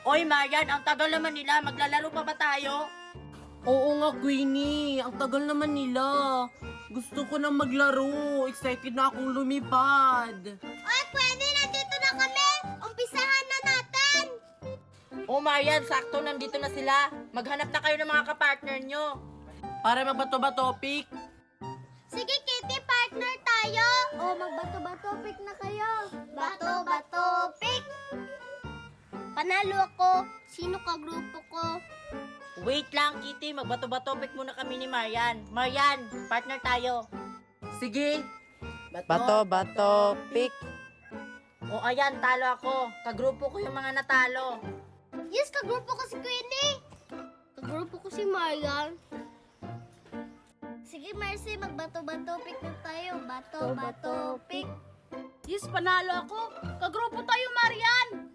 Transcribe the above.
Oy, Marian, ang tagal naman nila. Maglalaro pa ba tayo? Oo nga, Queenie. Ang tagal naman nila. Gusto ko na maglaro. Excited na akong lumipad. Oy, pwede, nandito na kami! Umpisahan na natin! Oh, Marian, sakto nandito na sila. Maghanap na kayo ng mga kapartner nyo. Para magbato-bato topic. Sige, Kitty, partner tayo! Oh, magbato-bato pick na kayo! Bato-bato pick! Panalo ako! Sino ka grupo ko? Wait lang, Kitty. Magbato-bato pick muna kami ni Marian. Marian, partner tayo. Sige. Bato, pick. O ayan, talo ako. Kagrupo ko yung mga natalo. Yes, kagrupo ko si Queenie! Kagrupo ko si Marian. Sige, Mercy, magbato-bato pick na tayo. Bato-bato pick. Yes, panalo ako. Kagrupo tayo, Marian.